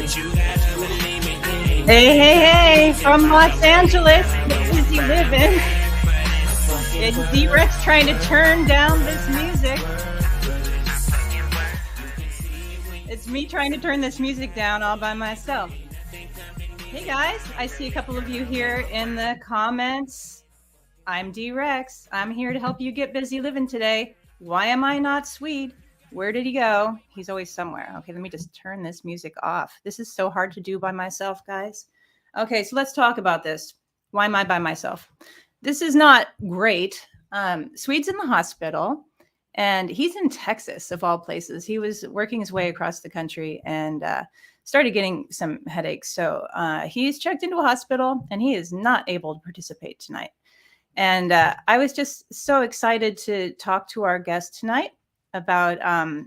Hey, hey, hey, from Los Angeles, Bizzy Livin. It's D-Rex trying to turn down this music. It's me trying to turn this music down all by myself. Hey guys, I see a couple of you here in the comments. I'm D-Rex. I'm here to help you get busy living today. Why am I not Swede? Where did he go? He's always somewhere. Okay, let me just turn this music off. This is so hard to do by myself, guys. Okay, so let's talk about this. Why am I by myself? This is not great. Swede's in the hospital, and he's in Texas, of all places. He was working his way across the country and started getting some headaches. So he's checked into a hospital, and he is not able to participate tonight. And I was just so excited to talk to our guest tonight about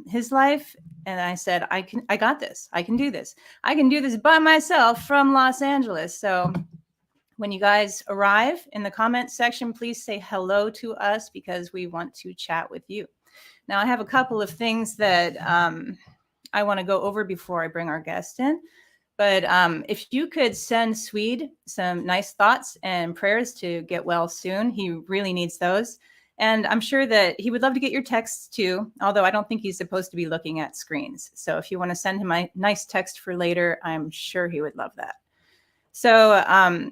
his life. And I said, I got this. I can do this. I can do this by myself from Los Angeles. So when you guys arrive in the comment section, please say hello to us because we want to chat with you. Now, I have a couple of things that I want to go over before I bring our guest in. But if you could send Swede some nice thoughts and prayers to get well soon, he really needs those. And I'm sure that he would love to get your texts too, although I don't think he's supposed to be looking at screens. So if you want to send him a nice text for later, I'm sure he would love that. So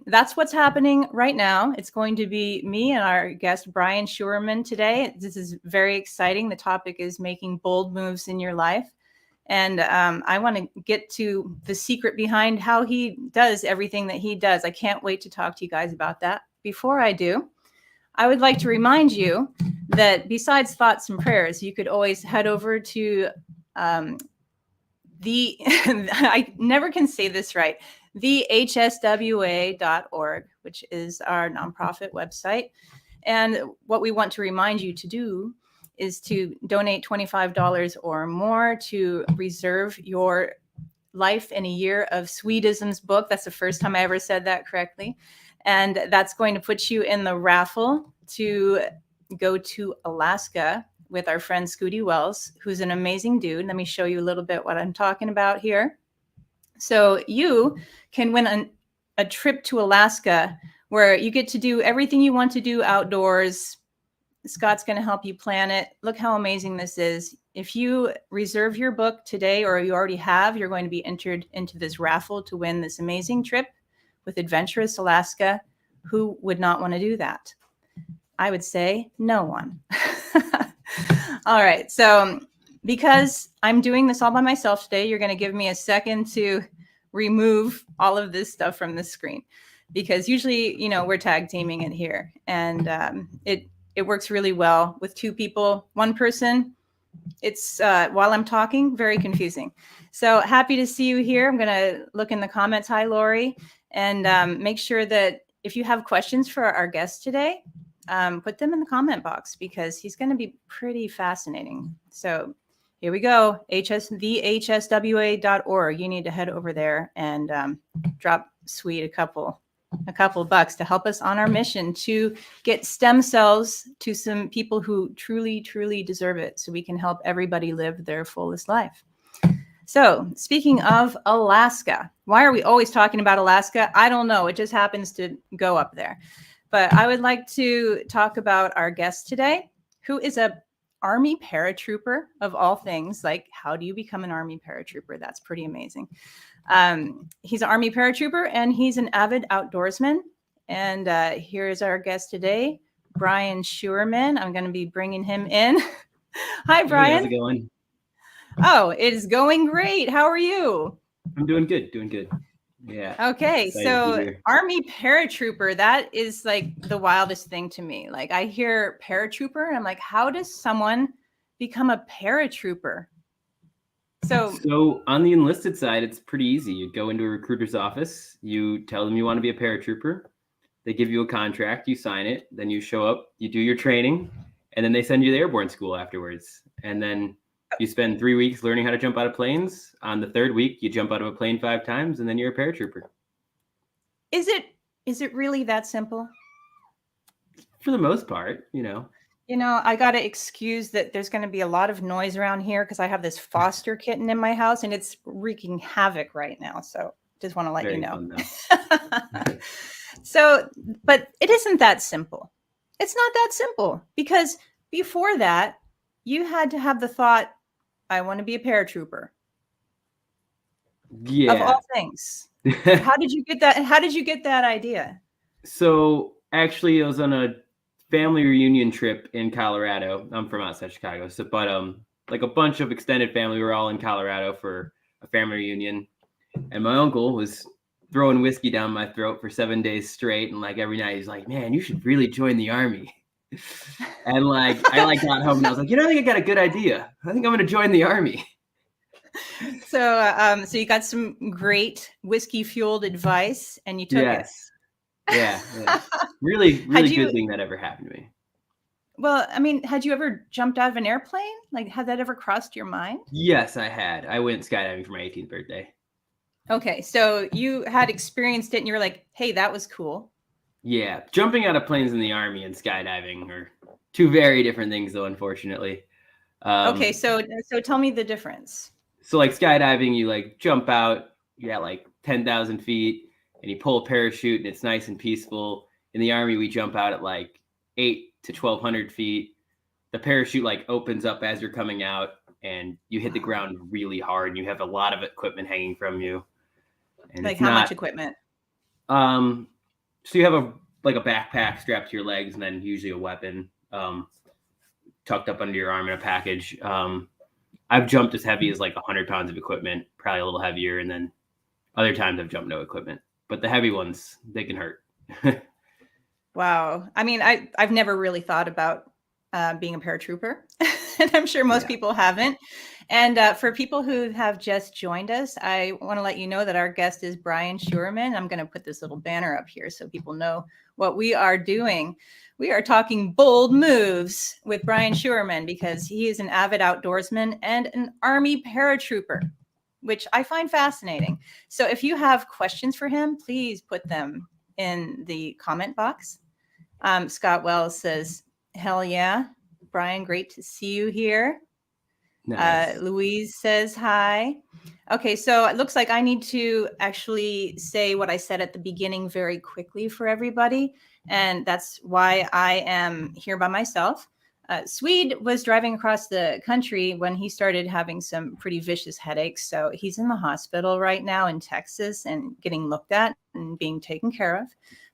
that's what's happening right now. It's going to be me and our guest, Bryan Schuerman, today. This is very exciting. The topic is making bold moves in your life. And I want to get to the secret behind how he does everything that he does. I can't wait to talk to you guys about that. Before I do, I would like to remind you that besides thoughts and prayers, you could always head over to I never can say this right, thehswa.org, which is our nonprofit website. And what we want to remind you to do is to donate $25 or more to reserve your life in a year of Swedism's book. That's the first time I ever said that correctly. And that's going to put you in the raffle to go to Alaska with our friend Scooty Wells, who's an amazing dude. Let me show you a little bit what I'm talking about here. So you can win a trip to Alaska where you get to do everything you want to do outdoors. Scott's going to help you plan it. Look how amazing this is. If you reserve your book today, or you already have, you're going to be entered into this raffle to win this amazing trip with Adventurous Alaska. Who would not want to do that? I would say no one. All right. So because I'm doing this all by myself today, you're going to give me a second to remove all of this stuff from the screen, because usually, we're tag teaming it here, and it works really well with two people. One person, it's while I'm talking, very confusing. So happy to see you here. I'm going to look in the comments. Hi, Lori. And make sure that if you have questions for our guest today, put them in the comment box because he's going to be pretty fascinating. So here we go. thehswa.org. You need to head over there and drop Swede a couple bucks to help us on our mission to get stem cells to some people who truly, truly deserve it, so we can help everybody live their fullest life. So speaking of Alaska, why are we always talking about Alaska? I don't know. It just happens to go up there. But I would like to talk about our guest today, who is a Army paratrooper of all things. Like, how do you become an Army paratrooper? That's pretty amazing. He's an Army paratrooper, and he's an avid outdoorsman. And here's our guest today, Bryan Schuerman. I'm going to be bringing him in. Hi, Bryan. Hey, how's it going? Oh, it is going great. How are you? I'm doing good. Yeah. Okay, so Army paratrooper, that is like the wildest thing to me. Like, I hear paratrooper, and I'm like, how does someone become a paratrooper? So on the enlisted side, it's pretty easy. You go into a recruiter's office, you tell them you want to be a paratrooper. They give you a contract, you sign it, then you show up, you do your training, and then they send you to airborne school afterwards. And then you spend 3 weeks learning how to jump out of planes. On the third week, you jump out of a plane 5 times, and then you're a paratrooper. Is it really that simple? For the most part, You know, I got to excuse that there's going to be a lot of noise around here because I have this foster kitten in my house and it's wreaking havoc right now. So just want to let you Very know. fun though. So, but it isn't that simple. It's not that simple because before that, you had to have the thought, I want to be a paratrooper. Yeah. Of all things. How did you get that? How did you get that idea? So actually, it was on a family reunion trip in Colorado. I'm from outside Chicago, so but like a bunch of extended family were all in Colorado for a family reunion, and my uncle was throwing whiskey down my throat for 7 days straight, and like every night he's like, "Man, you should really join the army." And like I like got home and I was like, I think I got a good idea. I think I'm gonna join the army. So, so you got some great whiskey fueled advice, and you took it. Yeah. Really good thing that ever happened to me. Well, I mean, had you ever jumped out of an airplane? Like, had that ever crossed your mind? Yes, I had. I went skydiving for my 18th birthday. Okay, so you had experienced it and you were like, hey, that was cool. Yeah, jumping out of planes in the army and skydiving are two very different things, though, unfortunately. Okay, so tell me the difference. So like skydiving, you like jump out, you're at like 10,000 feet, and you pull a parachute, and it's nice and peaceful. In the army, we jump out at like 8 to 1,200 feet. The parachute like opens up as you're coming out, and you hit the ground really hard, and you have a lot of equipment hanging from you. And like how much equipment? So you have a backpack strapped to your legs, and then usually a weapon tucked up under your arm in a package. I've jumped as heavy as like 100 pounds of equipment, probably a little heavier, and then other times I've jumped no equipment. But the heavy ones, they can hurt. Wow. I mean, I've never really thought about being a paratrooper, and I'm sure most people haven't. And for people who have just joined us, I want to let you know that our guest is Bryan Schuerman. I'm going to put this little banner up here so people know what we are doing. We are talking bold moves with Bryan Schuerman because he is an avid outdoorsman and an Army paratrooper, which I find fascinating. So if you have questions for him, please put them in the comment box. Scott Wells says, hell yeah. Bryan, great to see you here. Nice. Louise says hi. Okay, so it looks like I need to actually say what I said at the beginning very quickly for everybody. And that's why I am here by myself. Swede was driving across the country when he started having some pretty vicious headaches. So he's in the hospital right now in Texas and getting looked at and being taken care of.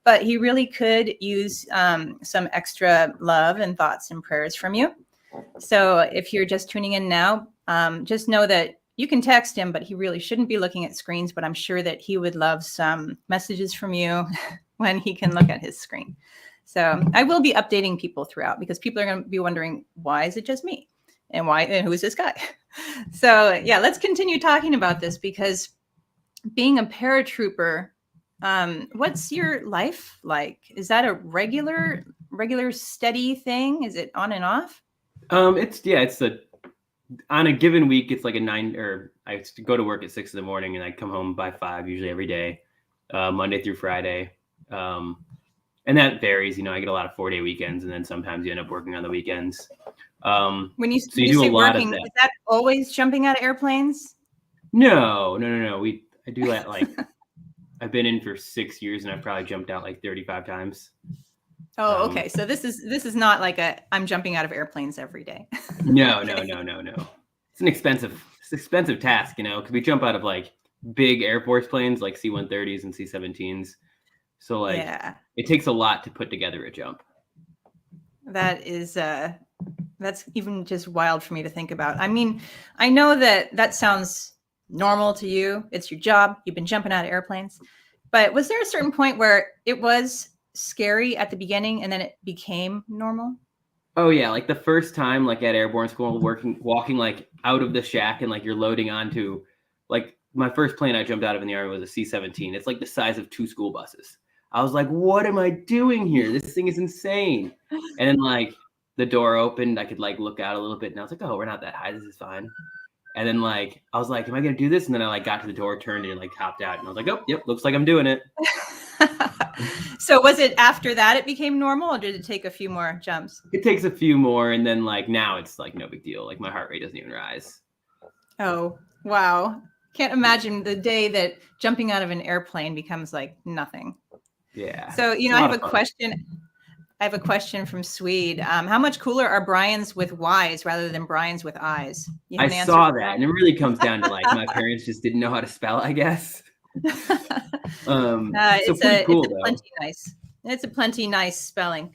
But he really could use some extra love and thoughts and prayers from you. So if you're just tuning in now, just know that you can text him, but he really shouldn't be looking at screens. But I'm sure that he would love some messages from you when he can look at his screen. So I will be updating people throughout because people are going to be wondering, why is it just me? And who is this guy? So yeah, let's continue talking about this because being a paratrooper, what's your life like? Is that a regular steady thing? Is it on and off? It's on a given week, it's like I go to work at 6 a.m. and I come home by 5 usually every day, Monday through Friday. And that varies, I get a lot of 4-day weekends, and then sometimes you end up working on the weekends. When you say working, is that always jumping out of airplanes? No. I do that like I've been in for 6 years and I've probably jumped out like 35 times. Oh, okay. So this is not like I'm jumping out of airplanes every day. No. It's an expensive task, because we jump out of like big Air Force planes like C-130s and C-17s. So like It takes a lot to put together a jump. That is that's even just wild for me to think about. I mean, I know that sounds normal to you. It's your job. You've been jumping out of airplanes. But was there a certain point where it was scary at the beginning and then it became normal? Oh yeah, like the first time like at airborne school walking like out of the shack and like you're loading onto like my first plane I jumped out of in the Army was a C-17. It's like the size of 2 school buses. I was like, what am I doing here? This thing is insane. And then like the door opened, I could like look out a little bit and I was like, oh, we're not that high, this is fine. And then like I was like, am I gonna do this? And then I like got to the door, turned and like hopped out and I was like, oh yep, looks like I'm doing it. So was it after that it became normal, or did it take a few more jumps? It takes a few more, and then like now it's like no big deal. Like my heart rate doesn't even rise. Oh, wow. Can't imagine the day that jumping out of an airplane becomes like nothing. Yeah. So, I have a question. I have a question from Swede. How much cooler are Bryans with Y's rather than Bryans with I's? I saw that, and it really comes down to like my parents just didn't know how to spell, I guess. So pretty cool, though. Plenty nice. It's a plenty nice spelling.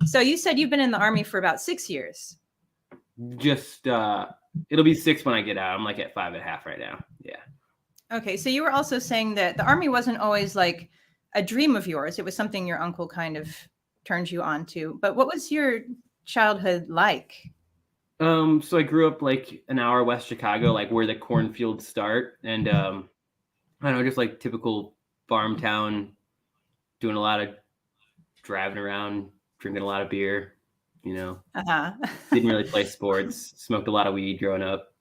So you said you've been in the Army for about 6 years. Just it'll be 6 when I get out. I'm like at 5.5 right now. Yeah. Okay, so you were also saying that the Army wasn't always like a dream of yours. It was something your uncle kind of turned you on to. But what was your childhood like? So I grew up like an hour west Chicago, like where the cornfields start, and I don't know, just like typical farm town, doing a lot of driving around, drinking a lot of beer, Didn't really play sports, smoked a lot of weed growing up.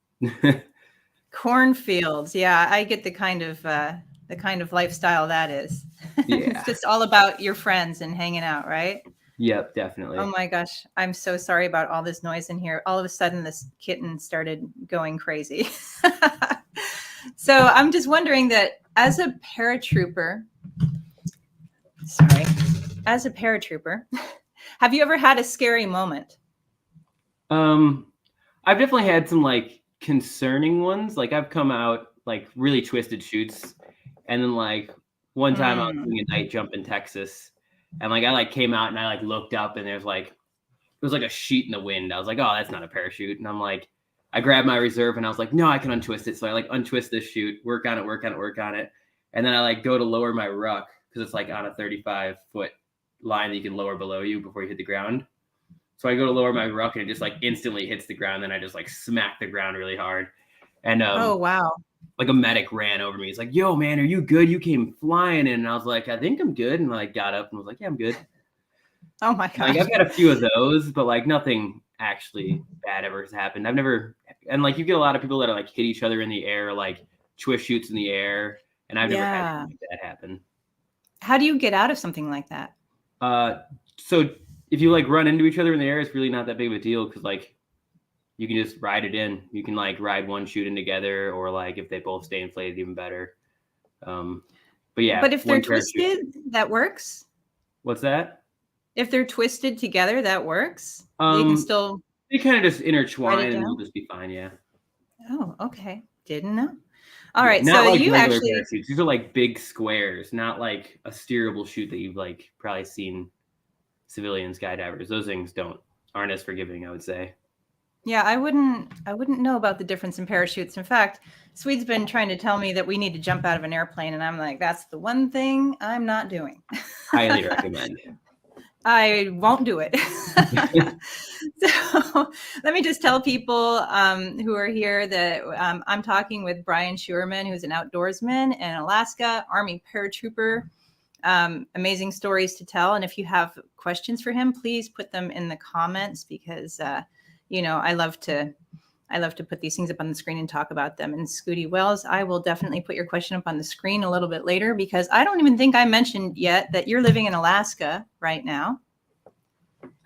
Cornfields, yeah, I get the kind of lifestyle that is. Yeah. It's just all about your friends and hanging out, right? Yep, definitely. Oh my gosh, I'm so sorry about all this noise in here. All of a sudden, this kitten started going crazy. So I'm just wondering that as a paratrooper, have you ever had a scary moment? I've definitely had some like concerning ones. Like I've come out like really twisted shoots, and then like one time I was doing a night jump in Texas, and like I like came out and I like looked up and it was like a sheet in the wind. I was like, oh, that's not a parachute. And I'm like, I grabbed my reserve and I was like, no, I can untwist it. So I like untwist this chute, work on it. And then I like go to lower my ruck because it's like on a 35-foot line that you can lower below you before you hit the ground. So I go to lower my ruck and it just like instantly hits the ground. Then I just like smack the ground really hard. And oh, wow. Like a medic ran over me. He's like, yo, man, are you good? You came flying in. And I was like, I think I'm good. And I like got up and was like, yeah, I'm good. Oh my gosh. Like I've had a few of those, but like nothing actually bad ever has happened. I've never, and like you get a lot of people that are like hit each other in the air, like twist shoots in the air. And I've never had something like that happen. How do you get out of something like that? So if you like run into each other in the air, it's really not that big of a deal because like you can just ride it in. You can like ride one chute in together, or like if they both stay inflated, even better. But yeah. But if they're twisted, that works. What's that? If they're twisted together, that works. You can still. They kind of just intertwine, and you'll just be fine. Yeah. Oh, okay. Didn't know. All right. Not so like you actually. Parachutes. These are like big squares, not like a steerable chute that you've like probably seen civilian skydivers. Those things aren't as forgiving, I would say. Yeah, I wouldn't know about the difference in parachutes. In fact, Swede's been trying to tell me that we need to jump out of an airplane, and I'm like, that's the one thing I'm not doing. Highly recommend. I won't do it. So let me just tell people who are here that I'm talking with Bryan Schuerman, who's an outdoorsman in Alaska, Army paratrooper. Amazing stories to tell. And if you have questions for him, please put them in the comments because, I love to put these things up on the screen and talk about them. And Scooty Wells, I will definitely put your question up on the screen a little bit later because I don't even think I mentioned yet that you're living in Alaska right now.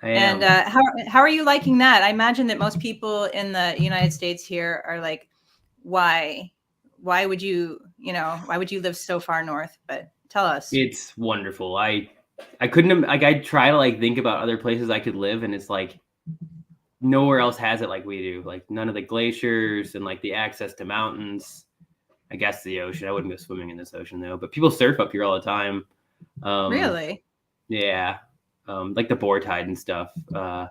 I am. And how are you liking that? I imagine that most people in the United States here are like, why would you live so far north? But tell us. It's wonderful. I couldn't like I try to like think about other places I could live, and it's like nowhere else has it like we do. Like none of the glaciers and like the access to mountains. I guess the ocean. I wouldn't go swimming in this ocean though. But people surf up here all the time. Really? Yeah. Like the boar tide and stuff. So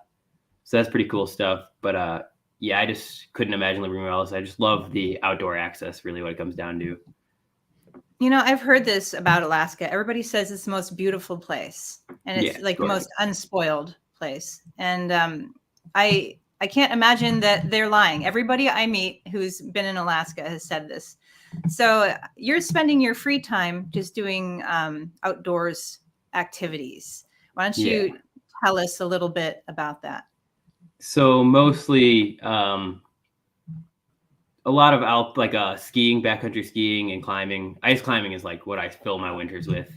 that's pretty cool stuff. But yeah, I just couldn't imagine living anywhere else. I just love the outdoor access, really what it comes down to. I've heard this about Alaska. Everybody says it's the most beautiful place. And it's like the most unspoiled place. And I can't imagine that they're lying. Everybody I meet who's been in Alaska has said this. So you're spending your free time just doing outdoors activities. Why don't you tell us a little bit about that? So mostly a lot of skiing, backcountry skiing and climbing. Ice climbing is like what I fill my winters with.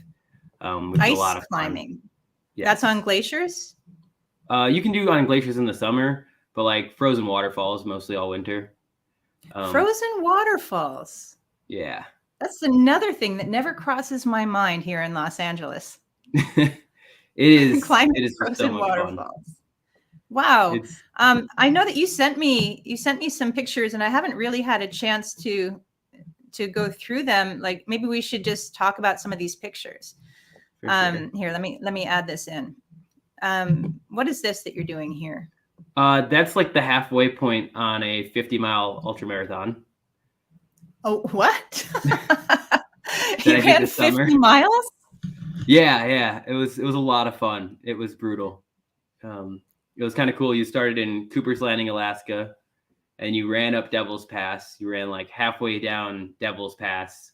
Which is a lot of climbing. Fun. Yes. That's on glaciers? You can do on glaciers in the summer, but like frozen waterfalls mostly all winter. Frozen waterfalls. Yeah. That's another thing that never crosses my mind here in Los Angeles. It is climbing frozen so waterfalls. Fun. Wow. I know that you sent me some pictures, and I haven't really had a chance to go through them. Like maybe we should just talk about some of these pictures. Sure. Here, let me add this in. What is this that you're doing here? That's like the halfway point on a 50-mile ultramarathon. Oh, what? You ran 50 miles? Yeah. It was a lot of fun. It was brutal. It was kind of cool. You started in Cooper's Landing, Alaska, and you ran up Devil's Pass. You ran like halfway down Devil's Pass,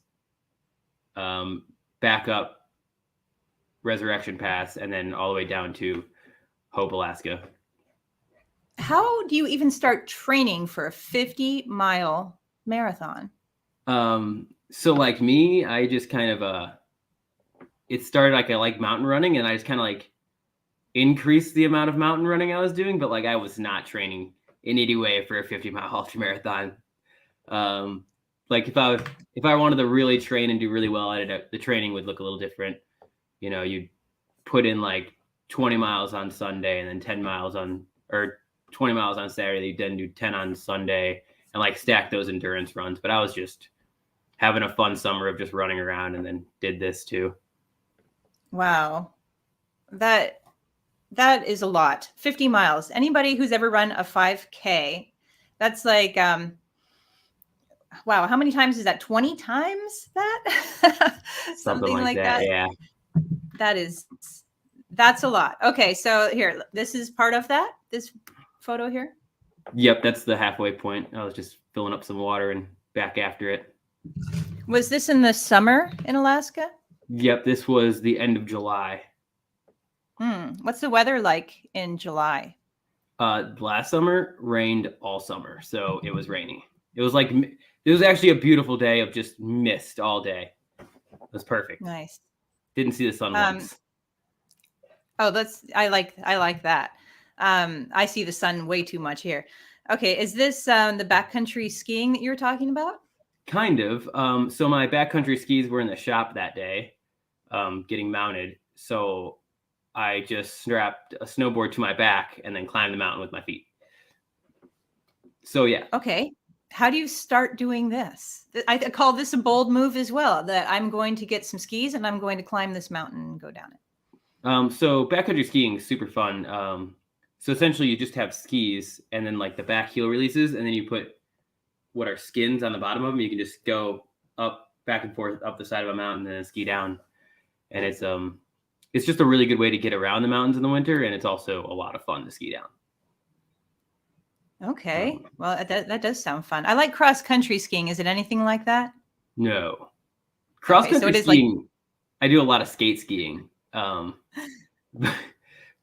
back up Resurrection Pass, and then all the way down to Hope, Alaska. How do you even start training for a 50-mile marathon? So like me, I just kind of it started like I like mountain running, and I just kind of like increased the amount of mountain running I was doing, but like I was not training in any way for a 50-mile ultramarathon. Like if I wanted to really train and do really well at it, the training would look a little different. You know, you'd put in like 20 miles on Sunday and then 10 miles or 20 miles on Saturday, you then do 10 on Sunday and like stack those endurance runs. But I was just having a fun summer of just running around, and then did this too. Wow. That is a lot. 50 miles. Anybody who's ever run a 5K, that's like, wow. How many times is that? 20 times that? Something like that. Yeah. That's a lot. Okay. So here, this is part of that, this photo here. Yep. That's the halfway point. I was just filling up some water and back after it. Was this in the summer in Alaska? Yep. This was the end of July. What's the weather like in July? Last summer rained all summer, so it was rainy. It was actually a beautiful day of just mist all day. It was perfect. Nice. Didn't see the sun once. Oh, I like that. I see the sun way too much here. Okay, is this the backcountry skiing that you were talking about? Kind of. So my backcountry skis were in the shop that day, getting mounted. So I just strapped a snowboard to my back and then climbed the mountain with my feet. So yeah. Okay. How do you start doing this? I call this a bold move as well, that I'm going to get some skis and I'm going to climb this mountain and go down it. So backcountry skiing is super fun. So essentially you just have skis and then like the back heel releases, and then you put what are skins on the bottom of them. You can just go up, back and forth up the side of a mountain and then ski down. And it's just a really good way to get around the mountains in the winter, and it's also a lot of fun to ski down. Okay. Well, that does sound fun. I like cross-country skiing. Is it anything like that? No. Cross-country skiing, I do a lot of skate skiing.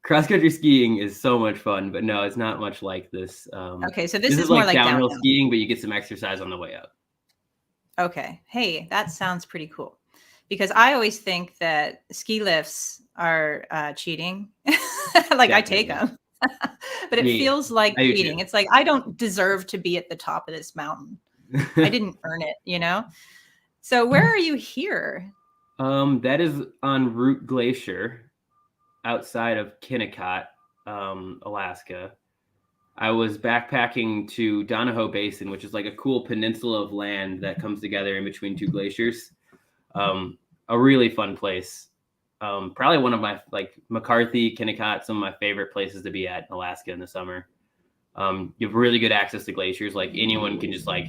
Cross-country skiing is so much fun, but no, it's not much like this. Okay, so this is more like downhill skiing, but you get some exercise on the way up. Okay. Hey, that sounds pretty cool. Because I always think that ski lifts are cheating. Like I take them, but it feels like cheating. It's like, I don't deserve to be at the top of this mountain. I didn't earn it, you know? So where are you here? That is on Root Glacier outside of Kennecott, Alaska. I was backpacking to Donahoe Basin, which is like a cool peninsula of land that comes together in between two glaciers. A really fun place. Probably one of my, like McCarthy, Kennecott, some of my favorite places to be at in Alaska in the summer. You have really good access to glaciers. Like anyone can just like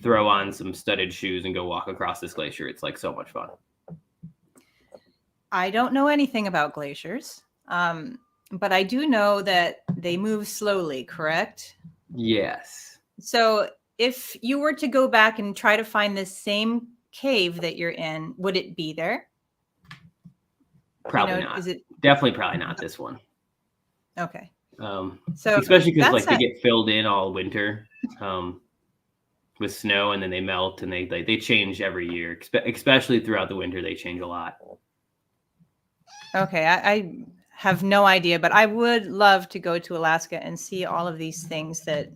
throw on some studded shoes and go walk across this glacier. It's like so much fun. I don't know anything about glaciers, but I do know that they move slowly, correct? Yes. So if you were to go back and try to find this same cave that you're in, would it be there? Probably not. Definitely probably not this one. Okay. So especially because like they get filled in all winter with snow, and then they melt, and they change every year. Especially throughout the winter, they change a lot. Okay, I have no idea, but I would love to go to Alaska and see all of these things that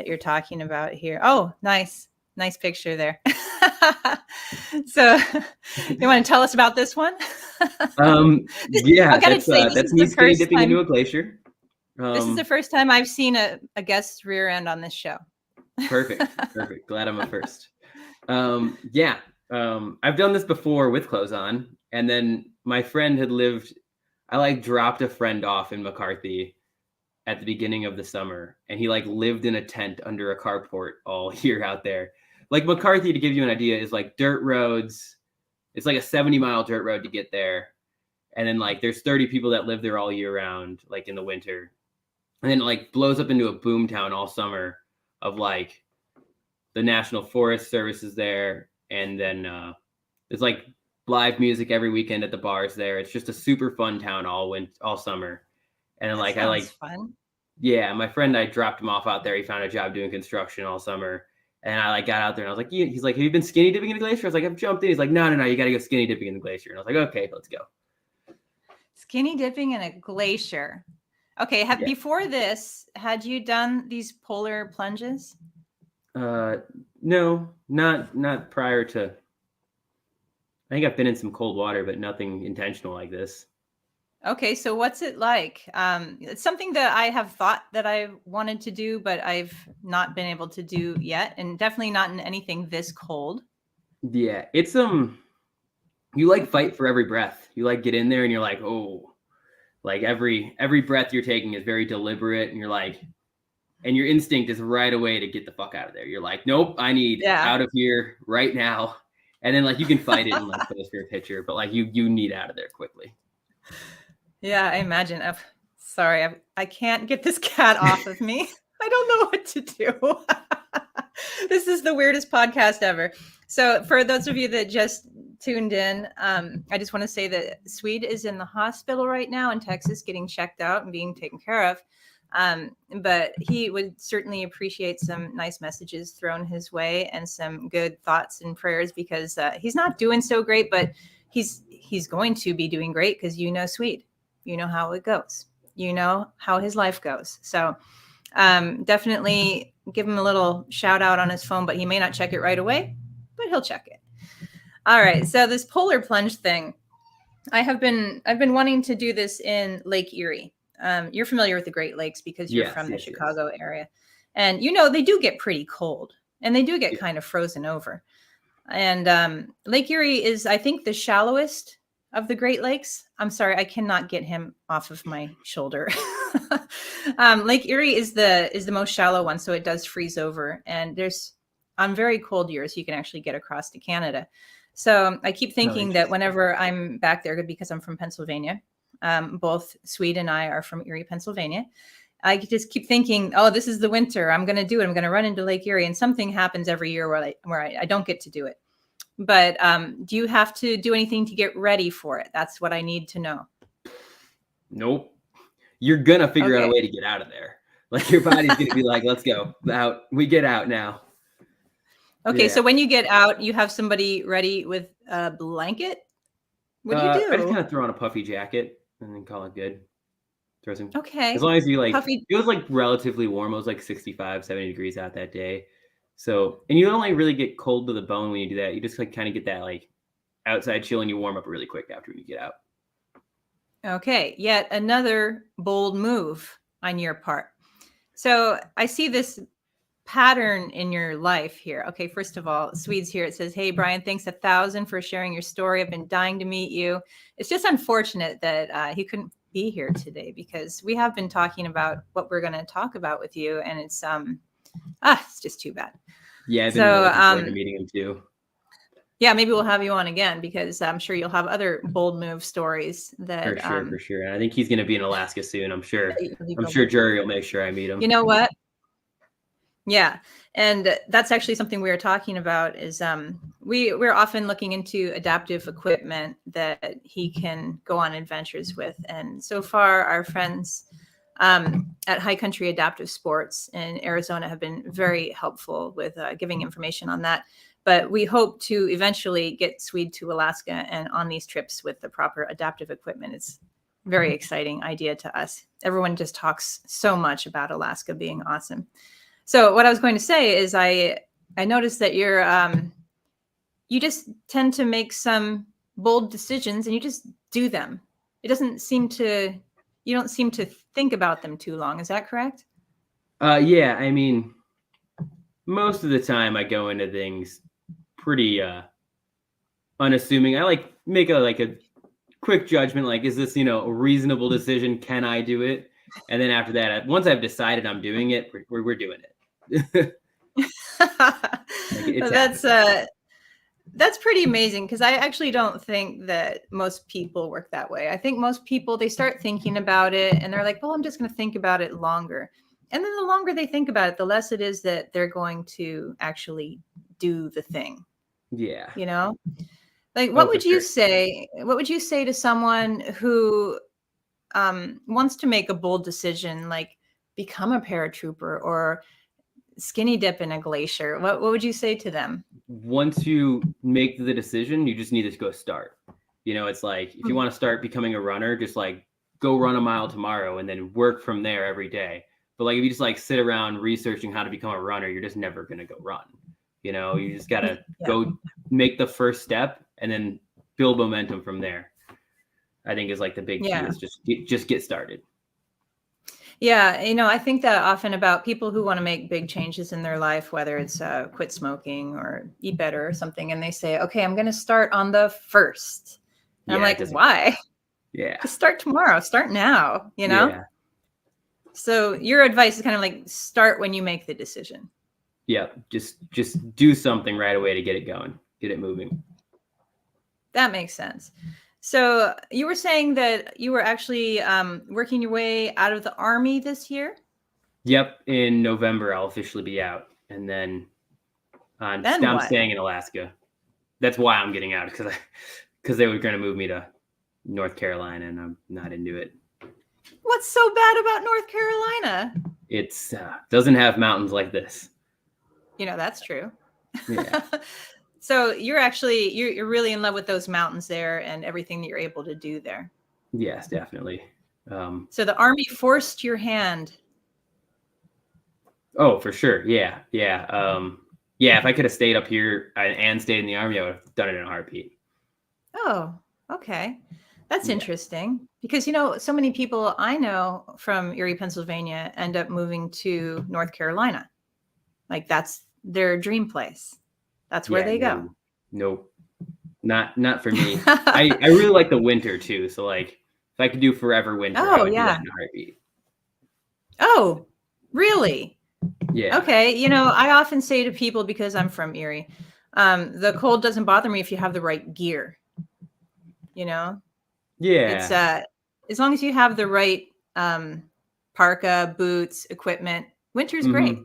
you're talking about here. Oh, nice picture there. So, you want to tell us about this one? Yeah, I gotta say, this that's is me the skinny first dipping into time. a glacier. This is the first time I've seen a guest's rear end on this show. Perfect. Glad I'm a first. Yeah, I've done this before with clothes on, and then my friend had lived. I like dropped a friend off in McCarthy at the beginning of the summer, and he like lived in a tent under a carport all year out there. Like McCarthy, to give you an idea, is like dirt roads. It's like a 70-mile dirt road to get there, and then like there's 30 people that live there all year round, like in the winter, and then it like blows up into a boom town all summer of like the National Forest Service is there, and then there's like live music every weekend at the bars there. It's just a super fun town all summer. And then That like sounds fun. Yeah, my friend, I dropped him off out there. He found a job doing construction all summer. And I like got out there and I was like, he's like, have you been skinny dipping in the glacier? I was like, I've jumped in. He's like, no, you got to go skinny dipping in the glacier. And I was like, okay, let's go. Skinny dipping in a glacier. Okay. Before this, had you done these polar plunges? No, not prior to. I think I've been in some cold water, but nothing intentional like this. Okay, so what's it like? It's something that I have thought that I wanted to do, but I've not been able to do yet, and definitely not in anything this cold. Yeah, it's you like fight for every breath. You like get in there and you're like, oh, like every breath you're taking is very deliberate, and you're like, and your instinct is right away to get the fuck out of there. You're like, nope, I need out of here right now. And then like you can fight it and like post your picture, but like you need out of there quickly. Yeah, I imagine. Sorry, I can't get this cat off of me. I don't know what to do. This is the weirdest podcast ever. So for those of you that just tuned in, I just want to say that Swede is in the hospital right now in Texas getting checked out and being taken care of. But he would certainly appreciate some nice messages thrown his way and some good thoughts and prayers, because he's not doing so great, but he's going to be doing great because Swede. You know how it goes. You know how his life goes. So definitely give him a little shout out on his phone, but he may not check it right away, but he'll check it. All right. So this polar plunge thing, I've been wanting to do this in Lake Erie. You're familiar with the Great Lakes because you're from the Chicago area. And they do get pretty cold, and they do get kind of frozen over. And Lake Erie is, I think, the shallowest of the Great Lakes. I'm sorry, I cannot get him off of my shoulder. Lake Erie is the most shallow one, so it does freeze over. And on very cold years, you can actually get across to Canada. So I keep thinking that whenever I'm back there, because I'm from Pennsylvania, both Swede and I are from Erie, Pennsylvania, I just keep thinking, oh, this is the winter. I'm going to do it. I'm going to run into Lake Erie. And something happens every year where I don't get to do it. But do you have to do anything to get ready for it? That's what I need to know. Nope. You're going to figure out a way to get out of there. Like your body's going to be like, let's go out. We get out now. Okay. Yeah. So when you get out, you have somebody ready with a blanket. What do you do? I just kind of throw on a puffy jacket and then call it good. Throw some. Okay. As long as you it was like relatively warm. It was like 65, 70 degrees out that day. So, and you don't like really get cold to the bone when you do that. You just like kind of get that like outside chill, and you warm up really quick after you get out. Okay. Yet another bold move on your part. So I see this pattern in your life here. Okay. First of all, Swede's here. It says, hey, Bryan, thanks 1,000 for sharing your story. I've been dying to meet you. It's just unfortunate that he couldn't be here today, because we have been talking about what we're going to talk about with you. And it's just too bad. Yeah, I've been really looking forward to meeting him too. Yeah, maybe we'll have you on again, because I'm sure you'll have other bold move stories that for sure. And I think he's going to be in Alaska soon. I'm sure Jerry will make sure I meet him. You know what? Yeah. And that's actually something we were talking about is we're often looking into adaptive equipment that he can go on adventures with. And so far, our friends at High Country Adaptive Sports in Arizona have been very helpful with giving information on that. But we hope to eventually get Swede to Alaska and on these trips with the proper adaptive equipment. It's a very exciting idea to us. Everyone just talks so much about Alaska being awesome. So what I was going to say is I noticed that you're you just tend to make some bold decisions and you just do them. It doesn't seem to, you don't seem to think about them too long. Is that correct? Yeah, I mean, most of the time I go into things pretty unassuming. I like make a quick judgment, like, is this, a reasonable decision? Can I do it? And then after that, once I've decided I'm doing it, we're doing it. That's pretty amazing, because I actually don't think that most people work that way. I think most people, they start thinking about it and they're like, well, I'm just going to think about it longer. And then the longer they think about it, the less it is that they're going to actually do the thing. Yeah. Like, what would you say? What would you say to someone who wants to make a bold decision, like become a paratrooper or skinny dip in a glacier? What would you say to them? Once you make the decision, you just need to go start. It's like, if you want to start becoming a runner, just like go run a mile tomorrow and then work from there every day. But like, if you just like sit around researching how to become a runner, you're just never going to go run. You just got to go make the first step and then build momentum from there. I think is like the big key is just get started. Yeah. I think that often about people who want to make big changes in their life, whether it's quit smoking or eat better or something. And they say, okay, I'm going to start on the 1st. And I'm like, why? Yeah. Just start tomorrow. Start now, Yeah. So your advice is kind of like start when you make the decision. Yeah. Just do something right away to get it going, get it moving. That makes sense. So you were saying that you were actually working your way out of the Army this year? Yep. In November, I'll officially be out. And then I'm staying in Alaska. That's why I'm getting out, because they were going to move me to North Carolina, and I'm not into it. What's so bad about North Carolina? It's doesn't have mountains like this. That's true. Yeah. So you're really in love with those mountains there and everything that you're able to do there. Yes, definitely. So the Army forced your hand. Oh, for sure. Yeah. If I could have stayed up here and stayed in the Army, I would have done it in a heartbeat. Oh, okay. That's interesting, because, so many people I know from Erie, Pennsylvania end up moving to North Carolina. Like, that's their dream place. That's where they go. Nope. Not for me. I really like the winter too. So like, if I could do forever winter, I would do that in a heartbeat. Oh, really? Yeah. Okay. I often say to people, because I'm from Erie, the cold doesn't bother me if you have the right gear. Yeah. It's as long as you have the right parka, boots, equipment, winter's great.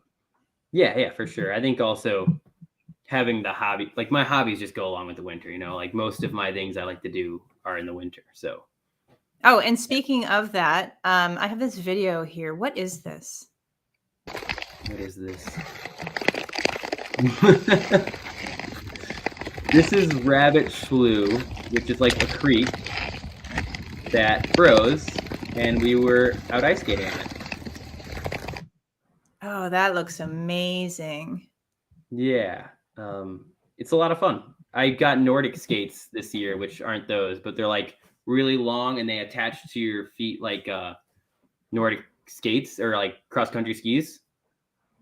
Yeah, for sure. I think also having the hobby, like my hobbies just go along with the winter, like most of my things I like to do are in the winter. So. Oh, and speaking of that, I have this video here. What is this? What is this? This is Rabbit Slough, which is like a creek that froze, and we were out ice skating on it. Oh, that looks amazing. Yeah. It's a lot of fun. I got Nordic skates this year, which aren't those, but they're like really long and they attach to your feet like Nordic skates or like cross-country skis.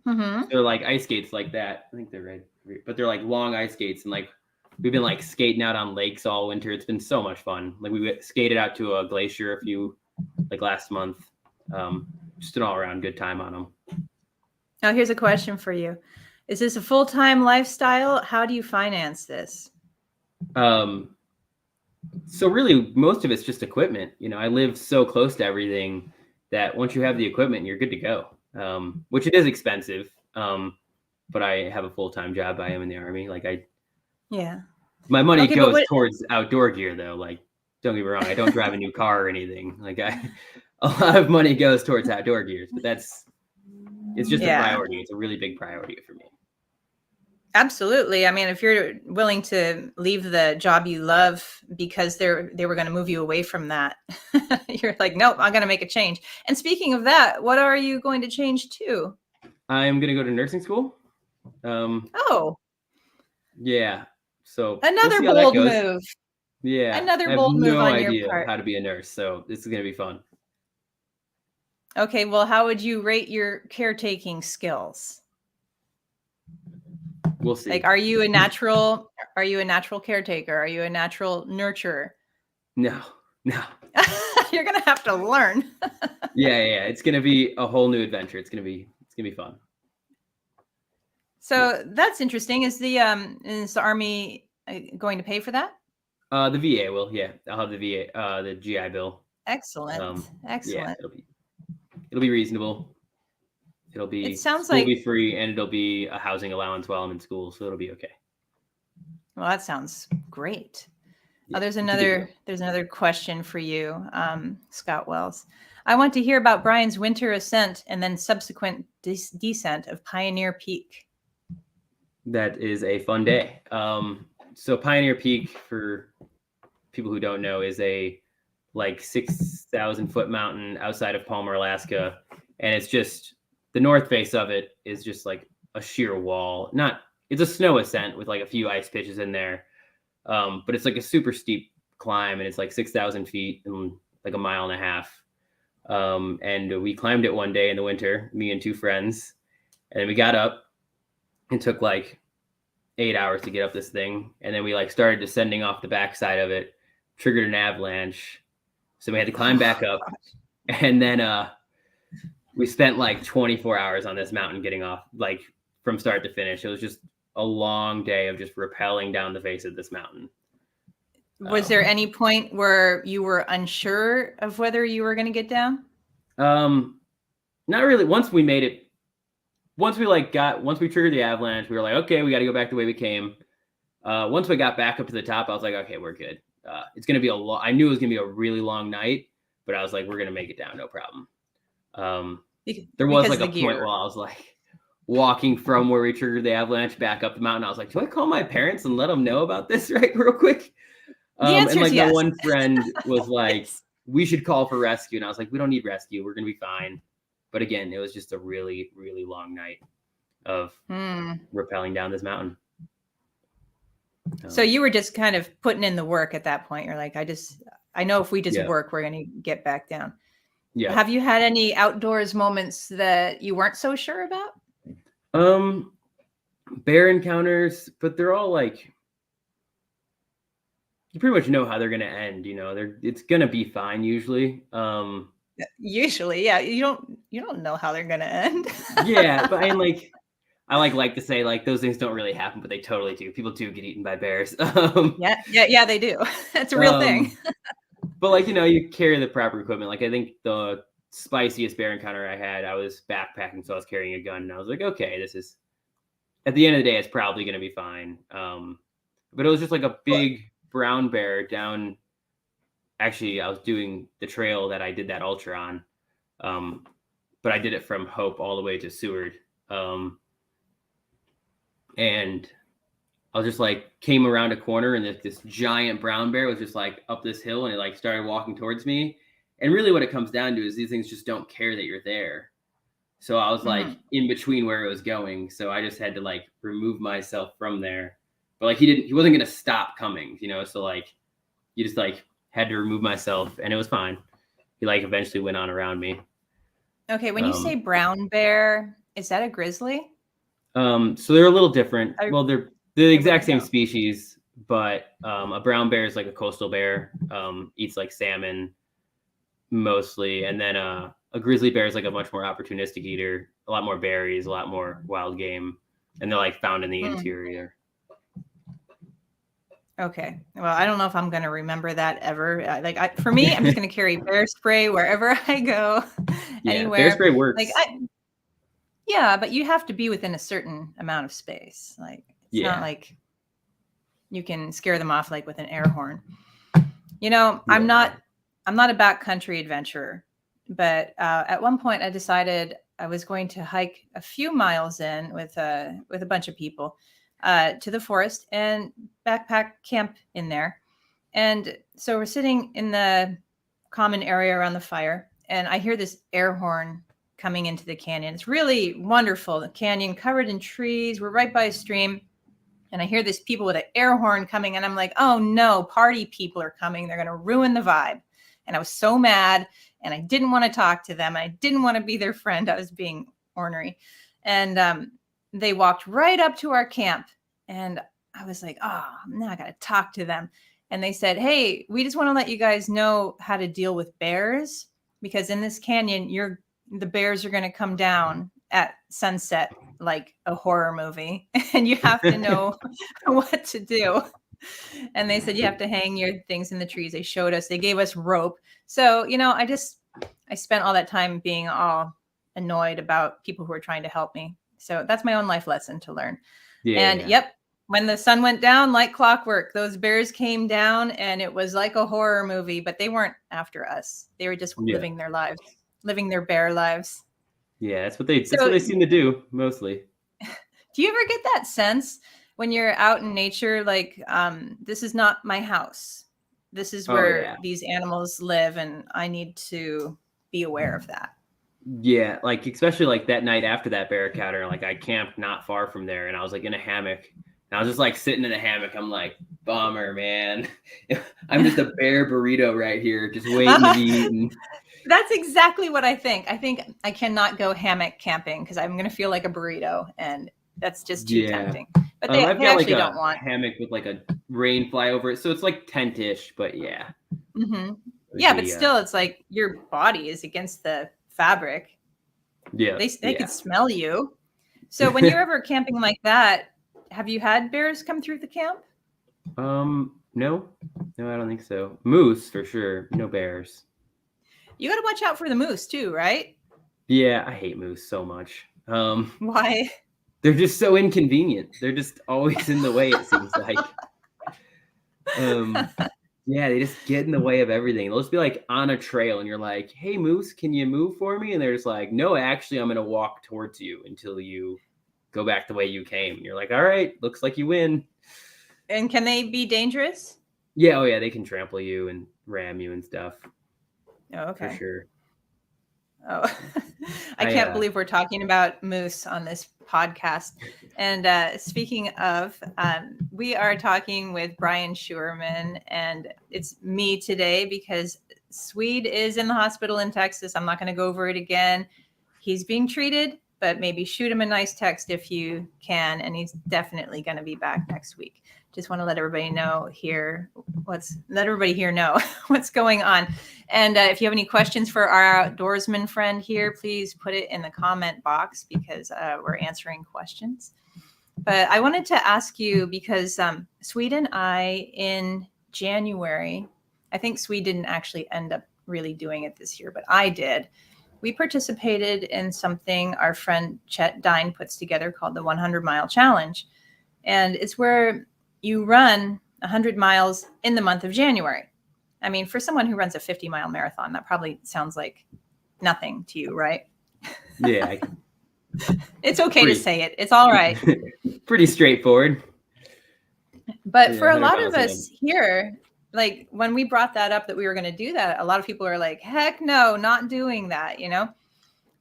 Mm-hmm. They're like ice skates like that. I think they're red, but they're like long ice skates, and like we've been like skating out on lakes all winter. It's been so much fun. Like we skated out to a glacier last month. Just an all-around good time on them. Now here's a question for you. Is this a full-time lifestyle? How do you finance this? So really most of it's just equipment. I live so close to everything that once you have the equipment, you're good to go. Which it is expensive. But I have a full-time job. I am in the Army. My money goes towards outdoor gear though. Like, don't get me wrong, I don't drive a new car or anything. Like a lot of money goes towards outdoor gears, but it's just a priority. It's a really big priority for me. Absolutely. I mean, if you're willing to leave the job you love because they were going to move you away from that, you're like, nope, I'm going to make a change. And speaking of that, what are you going to change to? I'm going to go to nursing school. Oh, yeah. So we'll another see how that bold goes. move. Yeah. Another I have bold move no on your idea part. how to be a nurse. So this is going to be fun. Okay. Well, how would you rate your caretaking skills? We'll see. Like, are you a natural caretaker? Are you a natural nurturer? No. You're going to have to learn. Yeah. It's going to be a whole new adventure. It's going to be fun. So that's interesting. Is the Army going to pay for that? The VA will. Yeah, I'll have the VA, the GI Bill. Excellent. Excellent. Yeah, it'll be reasonable. It'll be It sounds school like will be free, and it'll be a housing allowance while I'm in school, so it'll be okay. Well, that sounds great. Yeah, there's another question for you, Scott Wells. I want to hear about Bryan's winter ascent and then subsequent descent of Pioneer Peak. That is a fun day. So Pioneer Peak, for people who don't know, is a like 6,000 foot mountain outside of Palmer, Alaska, and it's just the north face of it is just like a sheer wall. It's a snow ascent with like a few ice pitches in there, but it's like a super steep climb, and it's like 6,000 feet and like a mile and a half. And we climbed it one day in the winter, me and two friends, and then we got up. It took like 8 hours to get up this thing, and then we like started descending off the backside of it, triggered an avalanche, so we had to climb back up. And then we spent like 24 hours on this mountain getting off, like from start to finish. It was just a long day of just rappelling down the face of this mountain. Was there any point where you were unsure of whether you were going to get down? Not really. Once we triggered the avalanche, we were like, okay, we got to go back the way we came. Once we got back up to the top, I was like, okay, we're good. It's going to be I knew it was going to be a really long night, but I was like, we're going to make it down. No problem. There was like a point where I was like walking from where we triggered the avalanche back up the mountain. I was like, do I call my parents and let them know about this real quick? And like yes. My one friend was like, we should call for rescue. And I was like, we don't need rescue. We're going to be fine. But again, it was just a really, really long night of rappelling down this mountain. So you were just kind of putting in the work at that point. You're like, I know if we just work, we're going to get back down. Yeah. Have you had any outdoors moments that you weren't so sure about? Bear encounters, but they're all like, you pretty much know how they're going to end. It's going to be fine usually. Usually, yeah. You don't know how they're going to end. Yeah, but I like to say like those things don't really happen, but they totally do. People do get eaten by bears. Yeah, they do. That's a real thing. But like, you carry the proper equipment. Like I think the spiciest bear encounter I had, I was backpacking, so I was carrying a gun, and I was like, okay, this is, at the end of the day, it's probably going to be fine. But it was just like a big brown bear down. Actually, I was doing the trail that I did that ultra on, but I did it from Hope all the way to Seward. And I was just like, came around a corner, and this giant brown bear was just like up this hill, and it like started walking towards me. And really what it comes down to is these things just don't care that you're there. So I was like in between where it was going. So I just had to like remove myself from there. But like he wasn't going to stop coming, So like, you just like had to remove myself, and it was fine. He like eventually went on around me. Okay. When you say brown bear, is that a grizzly? So they're a little different. Well, they're the exact same species, but a brown bear is like a coastal bear, eats like salmon mostly. And then a grizzly bear is like a much more opportunistic eater, a lot more berries, a lot more wild game. And they're like found in the interior. Okay. Well, I don't know if I'm going to remember that ever. For me, I'm just going to carry bear spray wherever I go. Anywhere. Bear spray works. Yeah, but you have to be within a certain amount of space. Like it's not like you can scare them off like with an air horn. I'm not a backcountry adventurer, but at one point I decided I was going to hike a few miles in with a bunch of people. to the forest and backpack camp in there. And so we're sitting in the common area around the fire, and I hear this air horn coming into the canyon. It's really wonderful. The canyon covered in trees. We're right by a stream. And I hear these people with an air horn coming, and I'm like, oh no, party people are coming. They're going to ruin the vibe. And I was so mad, and I didn't want to talk to them. I didn't want to be their friend. I was being ornery. And they walked right up to our camp, and I was like, oh, now I got to talk to them. And they said, hey, we just want to let you guys know how to deal with bears, because in this canyon, the bears are going to come down at sunset like a horror movie, and you have to know what to do. And they said you have to hang your things in the trees. They showed us, they gave us rope. So, I spent all that time being all annoyed about people who were trying to help me. So that's my own life lesson to learn. Yep, when the sun went down like clockwork, those bears came down, and it was like a horror movie, but they weren't after us. They were just living their lives, living their bear lives. Yeah, that's what they seem to do mostly. Do you ever get that sense when you're out in nature, like, this is not my house. This is where these animals live, and I need to be aware of that. Yeah, like especially like that night after that bear encounter, like I camped not far from there, and I was like in a hammock. And I was just like sitting in a hammock. I'm like, bummer, man. I'm just a bear burrito right here, just waiting to be eaten. That's exactly what I think. I think I cannot go hammock camping because I'm going to feel like a burrito, and that's just too tempting. But they actually don't want hammock with like a rain fly over it, so it's like tent-ish. But yeah, but still, it's like your body is against the fabric. Yeah, they could smell you. So when you're ever camping like that, have you had bears come through the camp? No, I don't think so. Moose for sure, no bears. You got to watch out for the moose too, right? Yeah, I hate moose so much. Why? They're just so inconvenient. They're just always in the way, it seems like. Yeah, they just get in the way of everything. They'll just be like on a trail, and you're like, hey, moose, can you move for me? And they're just like, no, actually, I'm going to walk towards you until you go back the way you came. And you're like, all right, looks like you win. And can they be dangerous? Yeah, oh yeah, they can trample you and ram you and stuff. Oh, okay. For sure. Oh, I can't believe we're talking about moose on this podcast. And speaking of, we are talking with Bryan Schuerman, and it's me today because Swede is in the hospital in Texas. I'm not going to go over it again. He's being treated, but maybe shoot him a nice text if you can. And he's definitely going to be back next week. Just want to let everybody know what's going on. And if you have any questions for our outdoorsman friend here, please put it in the comment box because we're answering questions. But I wanted to ask you because Swede and I in January, I think Swede didn't actually end up really doing it this year, but I did. We participated in something our friend Chet Dine puts together called the 100-mile challenge. And it's where you run 100 miles in the month of January. I mean, for someone who runs a 50-mile marathon, that probably sounds like nothing to you, right? Yeah. It's okay to say it. It's all right. Pretty straightforward. But for a lot of us here, like when we brought that up that we were going to do that, a lot of people are like, heck no, not doing that,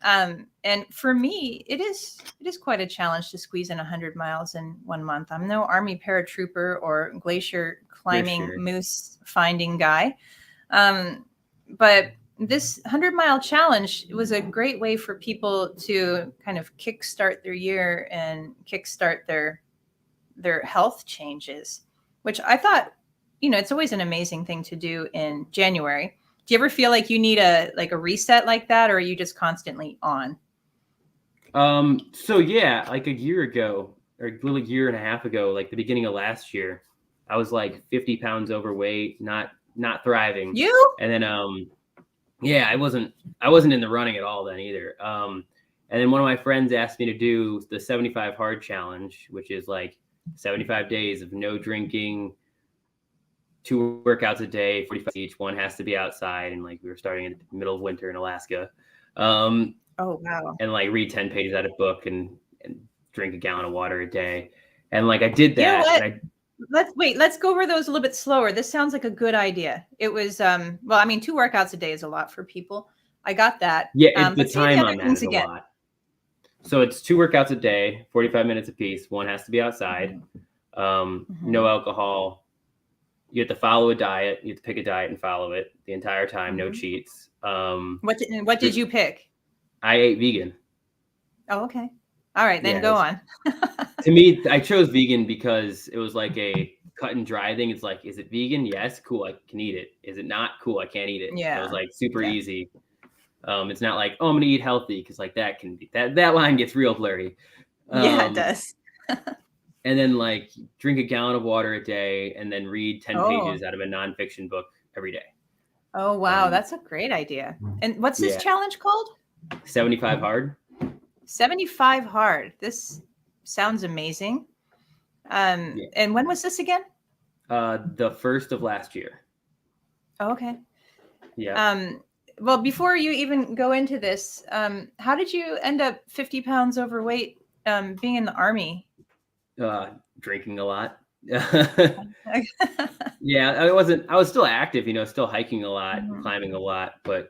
And for me, it is quite a challenge to squeeze in 100 miles in 1 month. I'm no Army paratrooper or glacier climbing moose finding guy. But this 100-mile challenge was a great way for people to kind of kickstart their year and kickstart their health changes, which I thought, it's always an amazing thing to do in January. Do you ever feel like you need a reset like that, or are you just constantly on? So yeah, like a year ago, or a little year and a half ago, like the beginning of last year, I was like 50 pounds overweight, not thriving. You? And then, I wasn't in the running at all then either. And then one of my friends asked me to do the 75 hard challenge, which is like 75 days of no drinking, 2 workouts a day, 45 each. One has to be outside, and like we were starting in the middle of winter in Alaska. Oh wow! And like read 10 pages out of a book and drink a gallon of water a day. And like I did that. You know what? And Let's go over those a little bit slower. This sounds like a good idea. It was well, I mean, 2 workouts a day is a lot for people. I got that. yeah, the But say the time other on that things is a again. lot. So it's 2 workouts a day, 45 minutes apiece. One has to be outside. No alcohol. You have to follow a diet. You have to pick a diet and follow it the entire time. No cheats. What did you pick? I ate vegan. Oh, okay. All right, then go on. To me, I chose vegan because it was like a cut and dry thing. It's like, is it vegan? Yes, cool, I can eat it. Is it not? Cool, I can't eat it. Yeah. It was like super easy. It's not like, oh, I'm gonna eat healthy, because like that can be that line gets real blurry. Yeah, it does. And then like drink a gallon of water a day, and then read 10 pages out of a nonfiction book every day. Oh wow, that's a great idea. And what's this challenge called? 75 hard. 75 hard. This sounds amazing. And when was this again? The 1st of last year. Oh, okay. Yeah. Well, before you even go into this, how did you end up 50 pounds overweight being in the Army? Drinking a lot. Yeah, I was still active, still hiking a lot, climbing a lot, but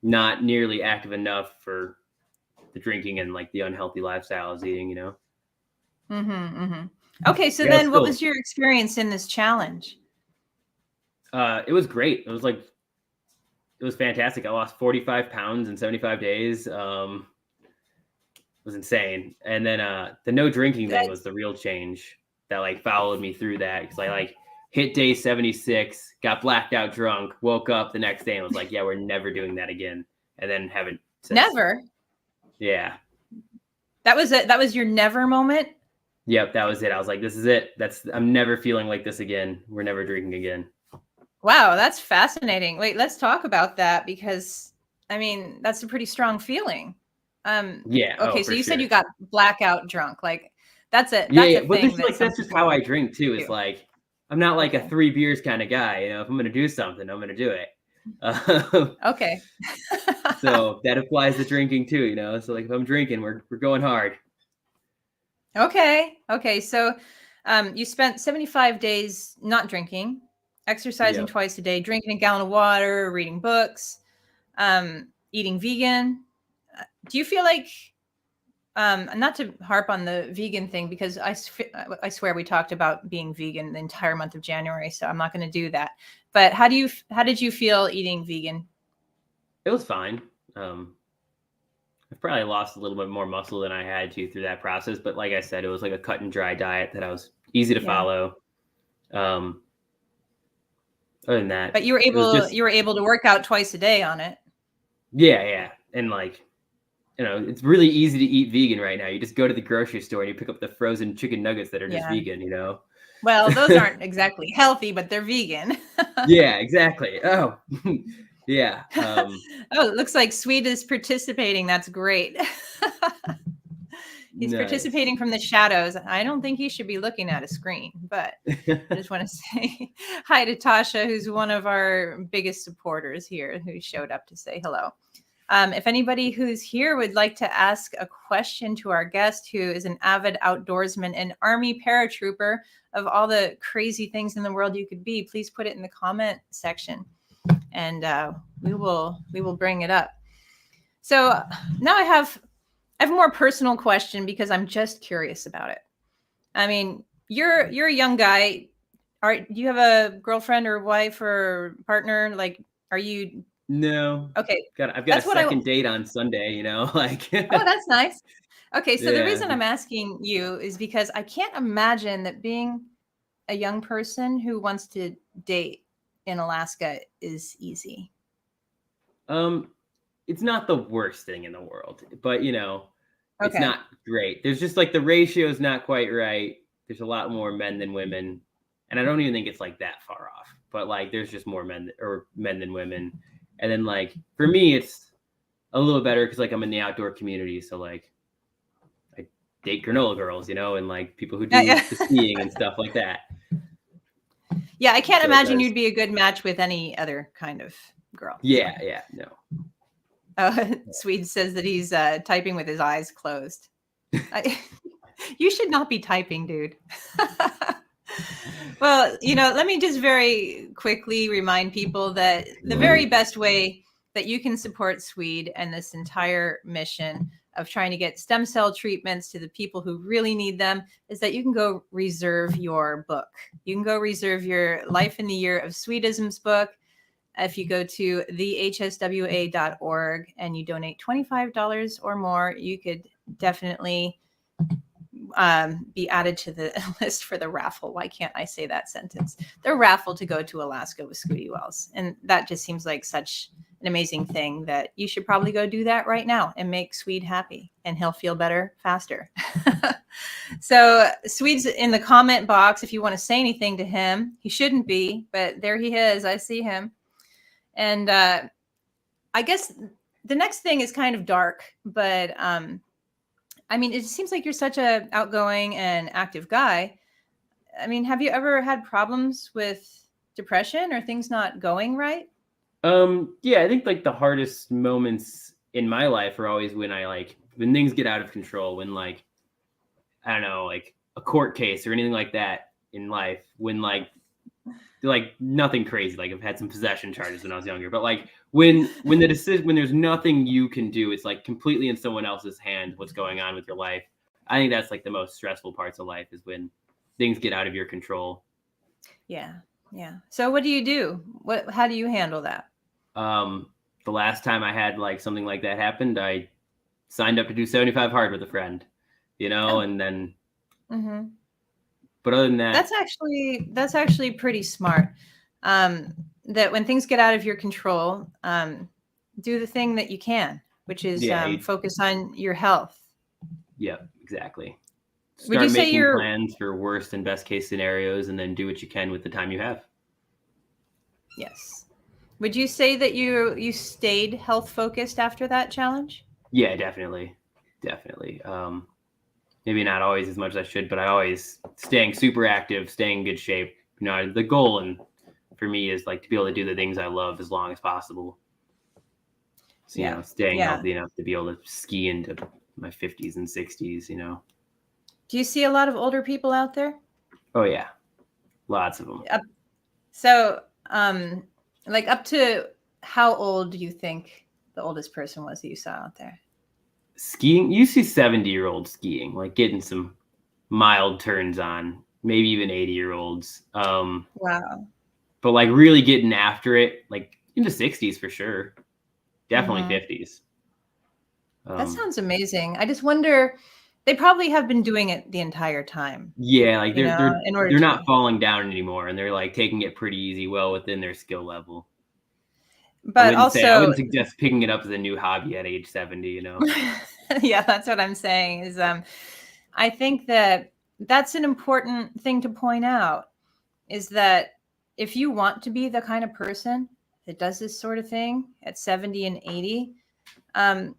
not nearly active enough for the drinking and like the unhealthy lifestyle I was eating, Okay, so then what was your experience in this challenge? It was great. It was fantastic. I lost 45 pounds in 75 days. It was insane. And then the no drinking thing was the real change that like followed me through that, because I like hit day 76, got blacked out drunk, woke up the next day and was like, yeah, we're never doing that again. And then haven't since. Never. Yeah. That was it. That was your never moment. Yep, that was it. I was like, this is it. I'm never feeling like this again. We're never drinking again. Wow, that's fascinating. Wait, let's talk about that, because I mean, that's a pretty strong feeling. Yeah. Okay, so you said you got blackout drunk. Like that's it. Yeah. But that's just how I drink too. It's like, I'm not like a 3 beers kind of guy. If I'm going to do something, I'm going to do it. Okay. So that applies to drinking too, So like if I'm drinking, we're going hard. Okay. So you spent 75 days not drinking, exercising twice a day, drinking a gallon of water, reading books, eating vegan. Do you feel like, not to harp on the vegan thing, because I swear we talked about being vegan the entire month of January, so I'm not going to do that. But how did you feel eating vegan? It was fine. I've probably lost a little bit more muscle than I had to through that process. But like I said, it was like a cut and dry diet that I was easy to follow. Other than that, but you were able to work out twice a day on it. Yeah. And like, it's really easy to eat vegan right now. You just go to the grocery store and you pick up the frozen chicken nuggets that are just vegan, Well, those aren't exactly healthy, but they're vegan. Yeah, exactly. Oh, yeah. Oh, it looks like Sweet is participating. That's great. He's participating from the shadows. I don't think he should be looking at a screen, but I just want to say hi to Tasha, who's one of our biggest supporters here, who showed up to say hello. If anybody who's here would like to ask a question to our guest, who is an avid outdoorsman and Army paratrooper, of all the crazy things in the world you could be, please put it in the comment section, and we will bring it up. So now I have a more personal question, because I'm just curious about it. I mean, you're a young guy. Do you have a girlfriend or wife or partner? Like, are you? No. Okay. I've got a second date on Sunday, like. Oh, that's nice. Okay. So the reason I'm asking you is because I can't imagine that being a young person who wants to date in Alaska is easy. It's not the worst thing in the world, but it's not great. There's just like the ratio is not quite right. There's a lot more men than women, and I don't even think it's like that far off. But like, there's just more men than women. And then like for me, it's a little better because like I'm in the outdoor community, so like I date granola girls, and like people who do the skiing and stuff like that. Yeah, I can't imagine you'd be a good match with any other kind of girl. Yeah, no. Swede says that he's typing with his eyes closed. You should not be typing, dude. Well, let me just very quickly remind people that the very best way that you can support Swede and this entire mission of trying to get stem cell treatments to the people who really need them is that you can go reserve your book. You can go reserve your Life in the Year of Swedisms book. If you go to thehswa.org and you donate $25 or more, you could definitely be added to the list for the raffle. Why can't I say that sentence? The raffle to go to Alaska with Scooty Wells. And that just seems like such an amazing thing that you should probably go do that right now and make Swede happy, and he'll feel better faster. So Swede's in the comment box if you want to say anything to him. He shouldn't be, but there he is. I see him. And I guess the next thing is kind of dark, but I mean, it seems like you're such a outgoing and active guy. I mean, have you ever had problems with depression or things not going right? Yeah, I think like the hardest moments in my life are always when when things get out of control, when I don't know, like a court case or anything like that in life, when like nothing crazy. Like I've had some possession charges when I was younger, but like when there's nothing you can do, it's like completely in someone else's hands what's going on with your life. I think that's like the most stressful parts of life, is when things get out of your control. Yeah. So what do you do? How do you handle that? The last time I had like something like that happened, I signed up to do 75 hard with a friend, and then. Mm-hmm. But other than that, that's actually pretty smart. That when things get out of your control, do the thing that you can, which is focus on your health. Yeah, exactly. Start making plans for worst and best case scenarios, and then do what you can with the time you have. Yes. Would you say that you stayed health focused after that challenge? Yeah, definitely. Maybe not always as much as I should, but I always staying super active, staying in good shape. The goal for me is like to be able to do the things I love as long as possible. So, staying healthy enough to be able to ski into my 50s and 60s, Do you see a lot of older people out there? Oh, yeah. Lots of them. So, like up to how old do you think the oldest person was that you saw out there? Skiing, you see 70-year-olds skiing, like getting some mild turns on, maybe even 80-year-olds. Wow. But like really getting after it, like into 60s for sure. Definitely 50s. That sounds amazing. I just wonder, they probably have been doing it the entire time. Yeah, like they're not falling down anymore, and they're like taking it pretty easy, well within their skill level. But I wouldn't suggest picking it up as a new hobby at age 70, Yeah, that's what I'm saying is I think that's an important thing to point out, is that if you want to be the kind of person that does this sort of thing at 70 and 80,